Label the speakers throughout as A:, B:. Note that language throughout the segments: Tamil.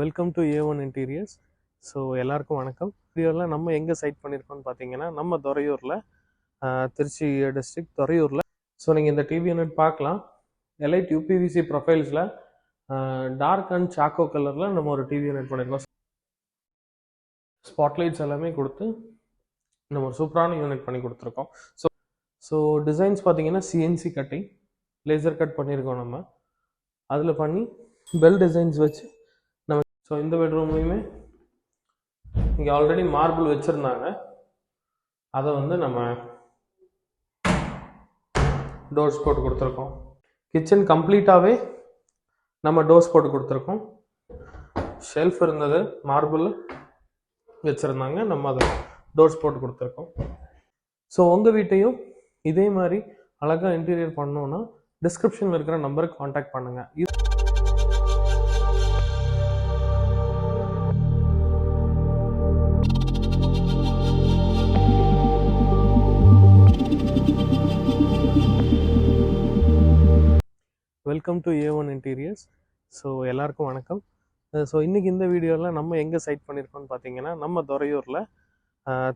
A: Welcome to A1 interiors. So எல்லாருக்கும் வணக்கம். வீடியோவில் நம்ம எங்கே சைட் பண்ணியிருக்கோம்னு பார்த்தீங்கன்னா நம்ம துறையூரில், திருச்சி டிஸ்ட்ரிக்ட் துறையூரில். ஸோ நீங்கள் இந்த டிவி யூனிட் பார்க்கலாம். எலைட் யூபிவிசி ப்ரொஃபைல்ஸில் டார்க் அண்ட் சாக்கோ கலரில் நம்ம ஒரு டிவி யூனிட் பண்ணியிருக்கோம். ஸ்பாட்லைட்ஸ் எல்லாமே கொடுத்து நம்ம ஒரு சூப்பரான யூனிட் பண்ணி கொடுத்துருக்கோம். ஸோ டிசைன்ஸ் பார்த்தீங்கன்னா சிஎன்சி கட்டிங், லேசர் கட் பண்ணியிருக்கோம் நம்ம. அதில் பண்ணி பெல் டிசைன்ஸ் வச்சு நம்ம. ஸோ இந்த பெட்ரூம்லையுமே இங்கே ஆல்ரெடி மார்பிள் வச்சுருந்தாங்க, அதை வந்து நம்ம டோர்ஸ் போட்டு கொடுத்துருக்கோம். கிச்சன் கம்ப்ளீட்டாகவே நம்ம டோர்ஸ் போட்டு கொடுத்துருக்கோம். ஷெல்ஃப் இருந்தது, மார்பிள் வச்சுருந்தாங்க, நம்ம அதை டோர்ஸ் போட்டு கொடுத்துருக்கோம். ஸோ உங்கள் வீட்டையும் இதே மாதிரி அழகாக இன்டீரியர் பண்ணோன்னா டிஸ்கிரிப்ஷனில் இருக்கிற நம்பருக்கு காண்டாக்ட் பண்ணுங்கள். Welcome to A1 interiors. So எல்லாருக்கும் வணக்கம். ஸோ இன்றைக்கி இந்த வீடியோவில் நம்ம எங்கே சைட் பண்ணியிருக்கோம்னு பார்த்தீங்கன்னா நம்ம துறையூரில்,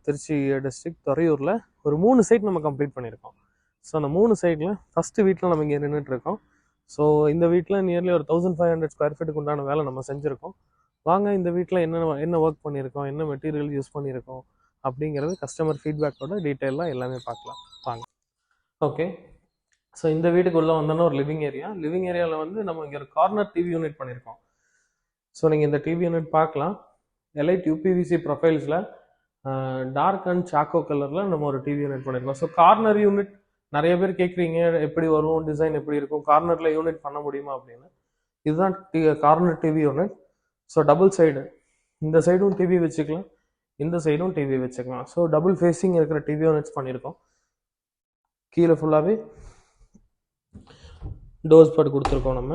A: திருச்சி டிஸ்ட்ரிக்ட் துறையூரில் ஒரு 3 சைட் நம்ம கம்ப்ளீட் பண்ணியிருக்கோம். ஸோ அந்த 3 சைட்டில் ஃபஸ்ட்டு வீட்டில் நம்ம இங்கே நின்றுட்டுருக்கோம். ஸோ இந்த வீட்டில் நியர்லி ஒரு 1500 ஸ்கொயர் ஃபீட்டுக்கு உண்டான வேலை நம்ம செஞ்சுருக்கோம். வாங்க இந்த வீட்டில் என்ன ஒர்க் பண்ணியிருக்கோம், என்ன மெட்டீரியல் யூஸ் பண்ணியிருக்கோம் அப்படிங்கிறது கஸ்டமர் ஃபீட்பேக்கோட டீட்டெயிலாக எல்லாமே பார்க்கலாம் வாங்க. ஓகே, ஸோ இந்த வீட்டுக்கு உள்ளே வந்தோன்னா ஒரு லிவிங் ஏரியாவில் வந்து நம்ம இங்கே ஒரு கார்னர் டிவி யூனிட் பண்ணியிருக்கோம். ஸோ நீங்கள் இந்த டிவி யூனிட் பார்க்கலாம். எலைட் யூபிவிசி ப்ரொஃபைல்ஸில் டார்க் அண்ட் சாக்கோ கலரில் நம்ம ஒரு டிவி யூனிட் பண்ணியிருக்கோம். ஸோ கார்னர் யூனிட் நிறைய பேர் கேட்குறீங்க, எப்படி வரும், டிசைன் எப்படி இருக்கும், கார்னரில் யூனிட் பண்ண முடியுமா அப்படின்னு. இதுதான் corner TV unit. So double side, இந்த சைடும் டிவி வச்சுக்கலாம், இந்த சைடும் டிவி வச்சுக்கலாம். ஸோ டபுள் ஃபேஸிங் இருக்கிற டிவி யூனிட்ஸ் பண்ணியிருக்கோம். கீழே ஃபுல்லாகவே டோர்ஸ் போட்டு கொடுத்துருக்கோம் நம்ம.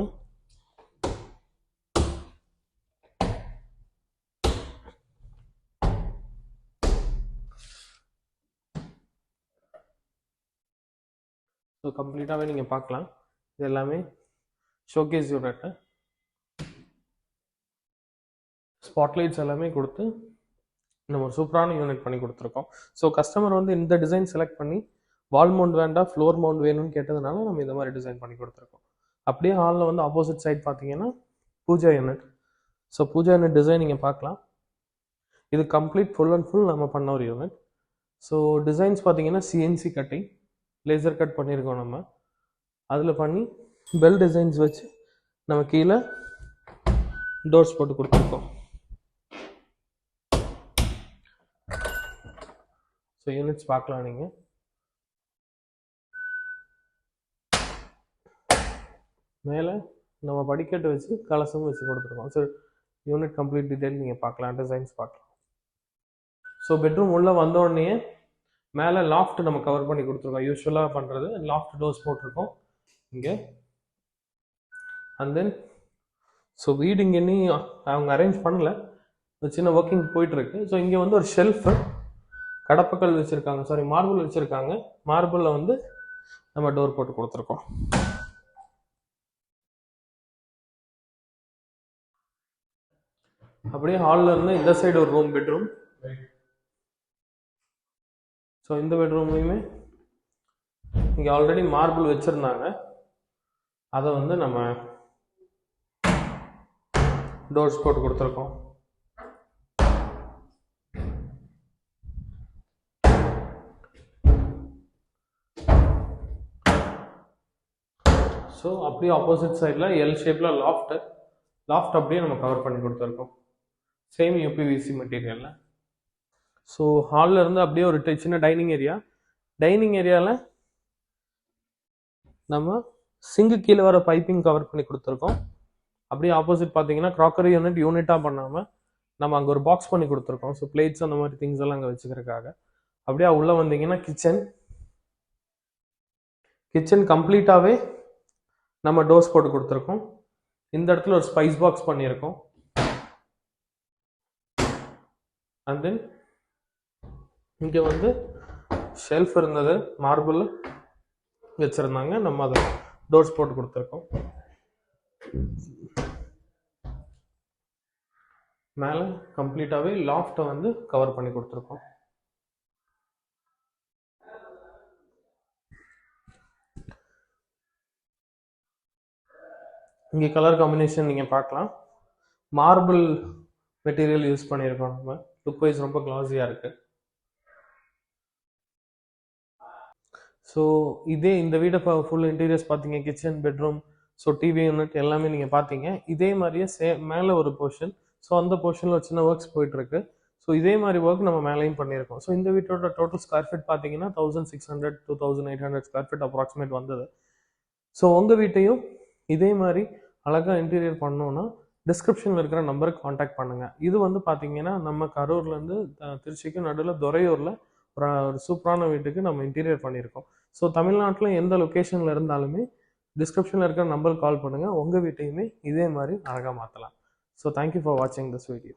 A: ஸோ கம்ப்ளீட்டாகவே நீங்கள் பார்க்கலாம். இது எல்லாமே ஷோகேஸ் யூனிட்டு. ஸ்பாட்லைட்ஸ் எல்லாமே கொடுத்து நம்ம ஒரு சூப்பரான யூனிட் பண்ணி கொடுத்துருக்கோம். ஸோ கஸ்டமர் வந்து இந்த டிசைன் செலக்ட் பண்ணி வால் மவுண்ட் வேண்டாம், ஃப்ளோர் மவுண்ட் வேணும்னு கேட்டதுனால நம்ம இந்த மாதிரி டிசைன் பண்ணி கொடுத்துருக்கோம். அப்படியே ஹாலில் வந்து ஆப்போசிட் சைட் பார்த்தீங்கன்னா Pooja unit. So Pooja unit design நீங்கள் பார்க்கலாம். இது கம்ப்ளீட் ஃபுல் அண்ட் ஃபுல் நம்ம பண்ண ஒரு யூனிட். ஸோ டிசைன்ஸ் பார்த்தீங்கன்னா சிஎன்சி கட்டிங், லேசர் கட் பண்ணியிருக்கோம் நம்ம. அதில் பண்ணி பெல் டிசைன்ஸ் வச்சு நம்ம கீழே டோர்ஸ் போட்டு கொடுத்துருக்கோம். ஸோ யூனிட்ஸ் பார்க்கலாம் நீங்கள். மேலே நம்ம படிக்கட்டு வச்சு கலசமும் வச்சு கொடுத்துருக்கோம். ஸோ யூனிட் கம்ப்ளீட் டீட்டெயில் நீங்கள் பார்க்கலாம், டிசைன்ஸ் பார்க்கலாம். ஸோ பெட்ரூம் உள்ளே வந்தோடனே மேலே லாஃப்ட் நம்ம கவர் பண்ணி கொடுத்துருக்கோம். யூஸ்வலாக பண்ணுறது லாஃப்ட் டோர்ஸ் போட்டிருக்கோம் இங்கே. அண்ட் தென் ஸோ வீடு இங்கே இன்னும் அவங்க அரேஞ்ச் பண்ணலை, ஒரு சின்ன ஒர்க்கிங் போயிட்டுருக்கு. ஸோ இங்கே வந்து ஒரு ஷெல்ஃபு, கடப்பக்கல் வச்சுருக்காங்க, சாரி மார்பிள் வச்சுருக்காங்க. மார்பிளில் வந்து நம்ம டோர் போட்டு கொடுத்துருக்கோம். அப்படியே ஹாலில் இருந்து இந்த சைடு ஒரு ரூம், பெட்ரூம். ஸோ இந்த பெட்ரூம்லையுமே இங்கே ஆல்ரெடி மார்பிள் வச்சுருந்தாங்க, அதை வந்து நம்ம டோர்ஸ் போட்டு கொடுத்துருக்கோம். ஸோ அப்படியே ஆப்போசிட் சைடில் எல் ஷேப்பில் லாஃப்ட் அப்படியே நம்ம கவர் பண்ணி கொடுத்துருக்கோம், சேம் யூபிவிசி மெட்டீரியலில். ஸோ ஹாலில் இருந்து அப்படியே ஒரு சின்ன டைனிங் ஏரியாவில் நம்ம சிங்கு கீழே வர பைப்பிங் கவர் பண்ணி கொடுத்துருக்கோம். அப்படியே ஆப்போசிட் பார்த்தீங்கன்னா க்ராக்கரி யூனிட்டாக பண்ணாமல் நம்ம அங்கே ஒரு பாக்ஸ் பண்ணி கொடுத்துருக்கோம். ஸோ பிளேட்ஸ் அந்த மாதிரி திங்ஸ் எல்லாம் அங்கே வச்சுக்கிறதுக்காக. அப்படியே உள்ளே வந்தீங்கன்னா கிச்சன் கம்ப்ளீட்டாகவே நம்ம டோர்ஸ் போட்டு கொடுத்துருக்கோம். இந்த இடத்துல ஒரு ஸ்பைஸ் பாக்ஸ் பண்ணியிருக்கோம். அண்ட் தென் இங்கே வந்து ஷெல்ஃப் இருந்தது, மார்பிள் வச்சுருந்தாங்க, நம்ம அதை டோர்ஸ் போட்டு கொடுத்துருக்கோம். மேலே கம்ப்ளீட்டாகவே லாஃப்ட்டை வந்து கவர் பண்ணி கொடுத்துருக்கோம். இங்கே கலர் காம்பினேஷன் நீங்கள் பார்க்கலாம். மார்பிள் மெட்டீரியல் யூஸ் பண்ணியிருக்கோம். நம்ம லுக் வைஸ் ரொம்ப கிளாஸியாக இருக்குது. ஸோ இதே இந்த வீடை ஃபுல் இன்டீரியர்ஸ் பார்த்தீங்க, kitchen, bedroom, so TV unit எல்லாமே நீங்கள் பார்த்தீங்க. இதே மாதிரியே மேலே ஒரு போர்ஷன், ஸோ அந்த போர்ஷனில் ஒரு சின்ன ஒர்க்ஸ் போயிட்டுருக்கு. ஸோ இதே மாதிரி ஒர்க் நம்ம மேலேயும் பண்ணியிருக்கோம். ஸோ இந்த வீட்டோட டோட்டல் ஸ்கொயர் ஃபீட் பார்த்தீங்கன்னா 1600 to 1800 ஸ்கொயர் ஃபீட் அப்ராக்சிமேட் வந்தது. ஸோ உங்கள் வீட்டையும் இதே மாதிரி அழகாக இன்டீரியர் பண்ணோன்னா டிஸ்கிரிப்ஷனில் இருக்கிற நம்பருக்கு காண்டாக்ட் பண்ணுங்கள். இது வந்து பார்த்தீங்கன்னா நம்ம கரூர்லேருந்து திருச்சிக்கு நடுவில் துறையூரில் ஒரு சூப்பரான வீட்டுக்கு நம்ம இன்டீரியர் பண்ணியிருக்கோம். ஸோ தமிழ்நாட்டில் எந்த லொக்கேஷனில் இருந்தாலுமே டிஸ்கிரிப்ஷனில் இருக்கிற நம்பருக்கு கால் பண்ணுங்கள். உங்கள் வீட்டையுமே இதே மாதிரி அழகாக மாற்றலாம். ஸோ தேங்க்யூ ஃபார் வாட்சிங் திஸ் வீடியோ.